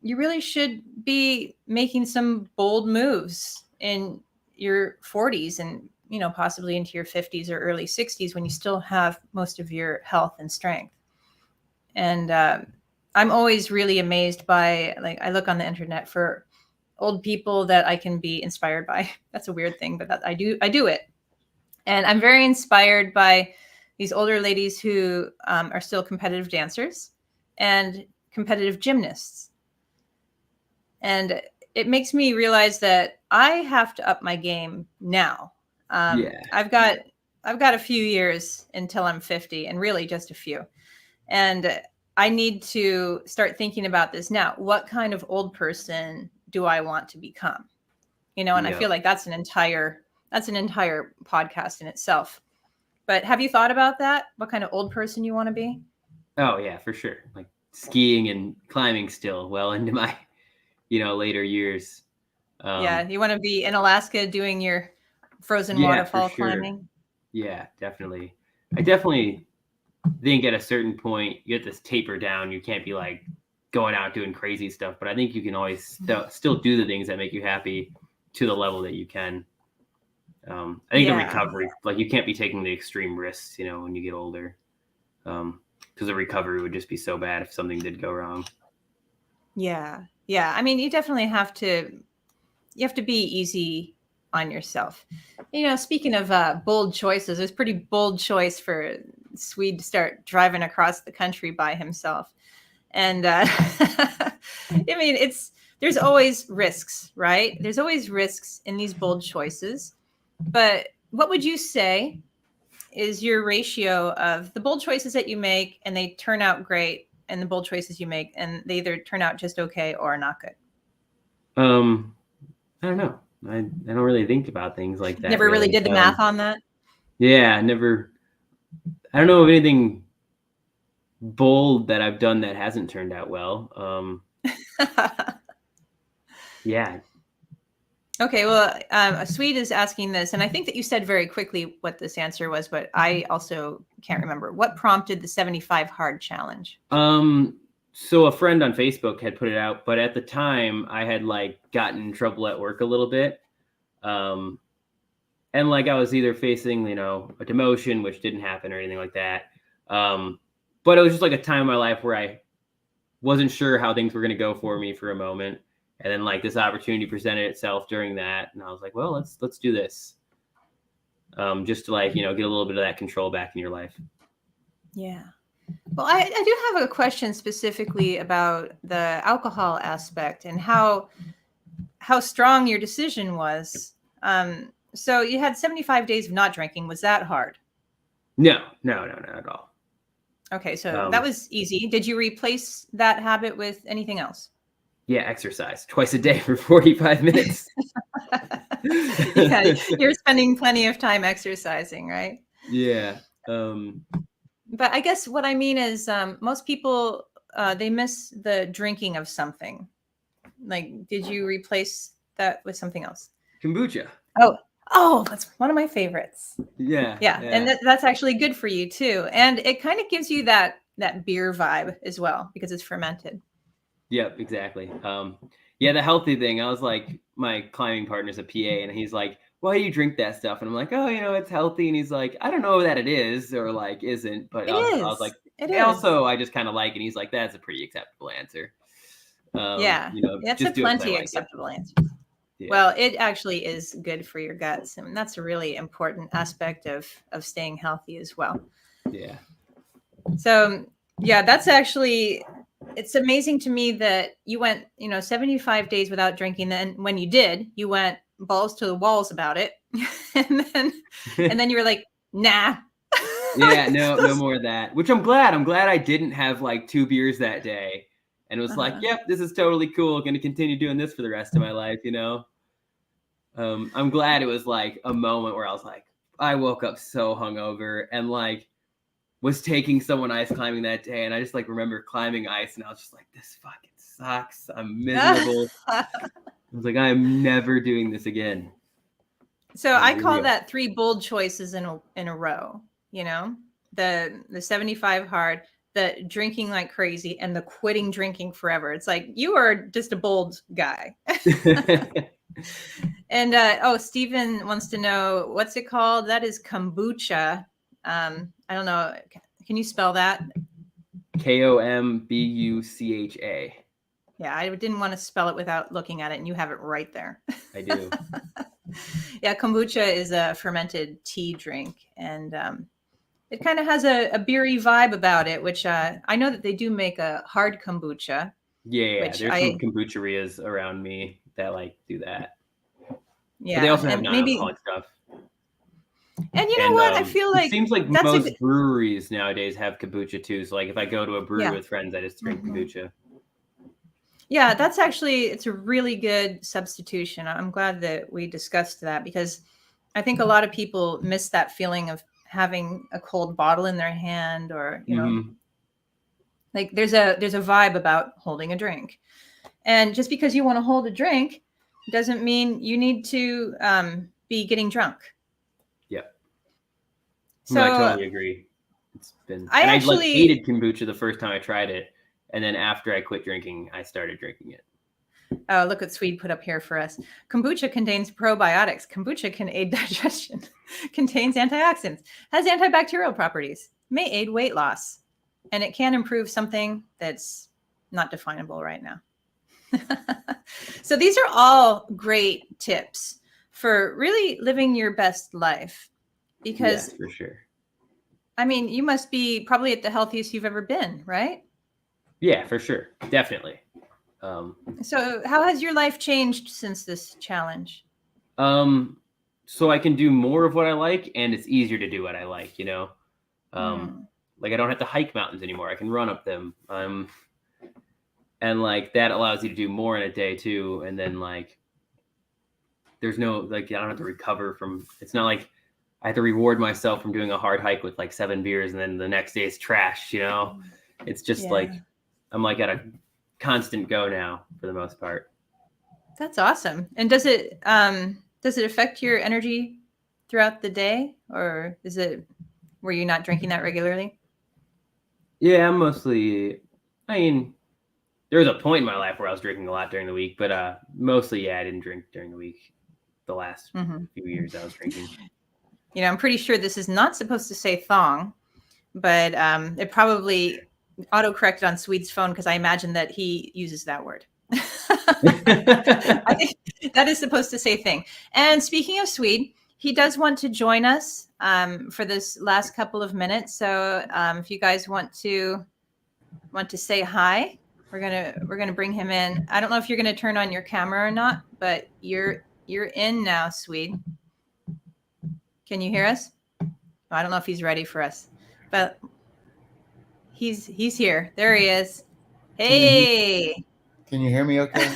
you really should be making some bold moves in your 40s and, possibly into your 50s or early 60s when you still have most of your health and strength. And I'm always really amazed by, like, I look on the internet for old people that I can be inspired by. That's a weird thing, but I do it. And I'm very inspired by these older ladies who are still competitive dancers and competitive gymnasts. And it makes me realize that I have to up my game now. I've got a few years until I'm 50, and really just a few. And I need to start thinking about this now. What kind of old person do I want to become? And I feel like that's an entire podcast in itself. But have you thought about that? What kind of old person you want to be? Oh yeah, for sure. Like skiing and climbing still well into my, later years. You want to be in Alaska doing your frozen waterfall climbing? Yeah, definitely. I definitely think at a certain point you have to taper down. You can't be like going out doing crazy stuff, but I think you can always still do the things that make you happy to the level that you can. I think the recovery, like you can't be taking the extreme risks, when you get older, because the recovery would just be so bad if something did go wrong. Yeah. I mean, you definitely have to be easy on yourself. Speaking of bold choices, it was pretty bold choice for Swede to start driving across the country by himself. And I mean, there's always risks, right? There's always risks in these bold choices. But what would you say is your ratio of the bold choices that you make and they turn out great, and the bold choices you make and they either turn out just okay or not good? I don't know. I don't really think about things like that. Never really did the math on that? Yeah, never. I don't know of anything bold that I've done that hasn't turned out well. Yeah. Okay, well, Swede is asking this, and I think that you said very quickly what this answer was, but I also can't remember. What prompted the 75 hard challenge? So a friend on Facebook had put it out, but at the time I had like gotten in trouble at work a little bit. And like I was either facing, a demotion, which didn't happen or anything like that. But it was just like a time in my life where I wasn't sure how things were going to go for me for a moment. And then like this opportunity presented itself during that. And I was like, well, let's do this. Just to like, get a little bit of that control back in your life. Yeah. Well, I do have a question specifically about the alcohol aspect and how strong your decision was. So you had 75 days of not drinking. Was that hard? No, not at all. Okay, so that was easy. Did you replace that habit with anything else? Yeah, exercise twice a day for 45 minutes. Yeah, you're spending plenty of time exercising, right? Yeah. But I guess what I mean is most people, they miss the drinking of something. Like, did you replace that with something else? Kombucha. Oh, that's one of my favorites. Yeah. And that's actually good for you too. And it kind of gives you that beer vibe as well because it's fermented. Yep, exactly. Yeah, the healthy thing. I was like, my climbing partner's a PA, and he's like, "Why do you drink that stuff?" And I'm like, "Oh, it's healthy." And he's like, "I don't know that it is or like isn't," but I was like, also, I just kind of like it. And he's like, "That's a pretty acceptable answer." That's a plenty acceptable answer. Yeah. Well, it actually is good for your guts, and that's a really important aspect of staying healthy as well. Yeah. So, yeah, that's actually, it's amazing to me that you went, 75 days without drinking. Then when you did, you went balls to the walls about it. and then you were like, nah. Yeah, no more of that, which I'm glad. I'm glad I didn't have like 2 beers that day. And it was like, yep, this is totally cool. Going to continue doing this for the rest of my life, I'm glad it was like a moment where I was like, I woke up so hungover and like was taking someone ice climbing that day. And I just like remember climbing ice and I was just like, this fucking sucks. I'm miserable. I was like, I am never doing this again. So I call that 3 bold choices in a row, the 75 hard, the drinking like crazy, and the quitting drinking forever. It's like, you are just a bold guy. And Stephen wants to know, what's it called? That is kombucha. I don't know. Can you spell that? Kombucha. Yeah, I didn't want to spell it without looking at it, and you have it right there. I do. Yeah, kombucha is a fermented tea drink, and it kind of has a beery vibe about it, which I know that they do make a hard kombucha. Yeah, there's some kombucherias around me that like do that. Yeah, but they also have non-alcoholic stuff. And you know what? I feel like it seems like most breweries nowadays have kombucha too. So like if I go to a brewery with friends, I just drink kombucha. Yeah, that's actually, it's a really good substitution. I'm glad that we discussed that because I think a lot of people miss that feeling of having a cold bottle in their hand, or like there's a vibe about holding a drink. And just because you want to hold a drink doesn't mean you need to be getting drunk. Yep. So I totally agree. It's been I hated kombucha the first time I tried it, and then after I quit drinking, I started drinking it. Oh, look what Swede put up here for us. Kombucha contains probiotics. Kombucha can aid digestion. Contains antioxidants. Has antibacterial properties. May aid weight loss. And it can improve something that's not definable right now. So these are all great tips for really living your best life. Because, yes, for sure. I mean, you must be probably at the healthiest you've ever been, right? Yeah, for sure. Definitely. So how has your life changed since this challenge? So I can do more of what I like, and it's easier to do what I like, you know? Like I don't have to hike mountains anymore. I can run up them. And like that allows you to do more in a day too. And then like, there's no, like, I don't have to recover from, it's not like I have to reward myself from doing a hard hike with like 7 beers and then the next day it's trash, you know? It's just like, I'm like at a constant go now for the most part. That's awesome. And does it affect your energy throughout the day, or were you not drinking that regularly? Yeah, I'm mostly, I mean, there was a point in my life where I was drinking a lot during the week, but mostly, yeah, I didn't drink during the week. The last few years I was drinking. You know, I'm pretty sure this is not supposed to say thong, but it probably auto-corrected on Swede's phone because I imagine that he uses that word. I think that is supposed to say thing. And speaking of Swede, he does want to join us for this last couple of minutes. So if you guys want to say hi, we're gonna bring him in. I don't know if you're gonna turn on your camera or not, but you're in now, Swede. Can you hear us? I don't know if he's ready for us, but he's here. There he is. Hey. Can you hear me okay?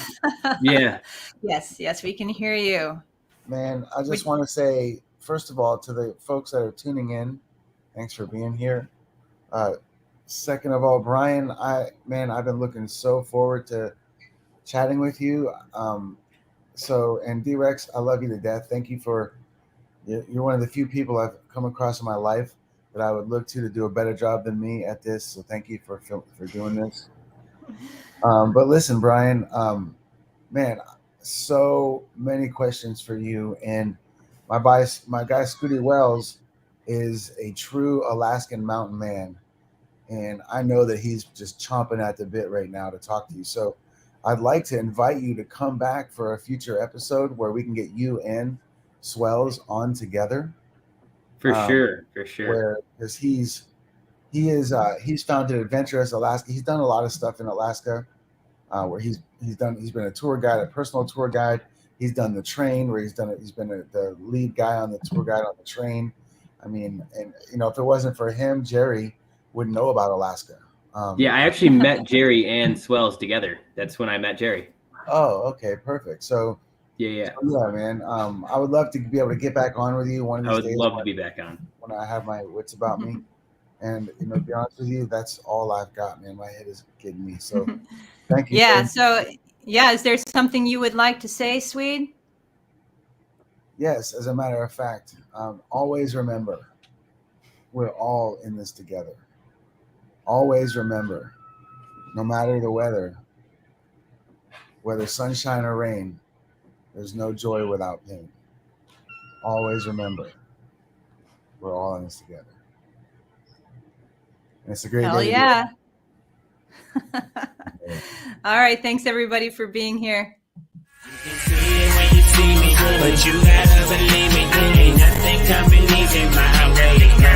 Yeah. Yes, we can hear you. Man, I just want to say, first of all, to the folks that are tuning in, thanks for being here. Second of all, Bryan, I've been looking so forward to chatting with you. And D-Rex, I love you to death. Thank you you're one of the few people I've come across in my life that I would look to do a better job than me at this. So thank you for doing this. But listen, Bryan, man, so many questions for you. And my guy, Scooty Wells, is a true Alaskan mountain man. And I know that he's just chomping at the bit right now to talk to you. So I'd like to invite you to come back for a future episode where we can get you and Swells on together. For sure. Because he's founded Adventurous Alaska. He's done a lot of stuff in Alaska, where he's been a tour guide, a personal tour guide. He's done the train, where he's been the lead guy on the tour guide on the train. I mean, and you know, if it wasn't for him, Jerry wouldn't know about Alaska. Yeah, I actually met Jerry and Swells together. That's when I met Jerry. Oh, okay, perfect. So yeah, man. I would love to be able to get back on with you one of these days. I would love to be back on when I have my wits about me. And you know, to be honest with you, that's all I've got, man. My head is kidding me. So thank you. Yeah. So is there something you would like to say, Swede? Yes, as a matter of fact, always remember, we're all in this together. Always remember, no matter the weather, whether sunshine or rain, there's no joy without pain. Always remember, we're all in this together. And it's a great day. Hell yeah. All right. Thanks, everybody, for being here. You can see it when you see me, but you gotta believe me. Ain't nothing coming easy my way.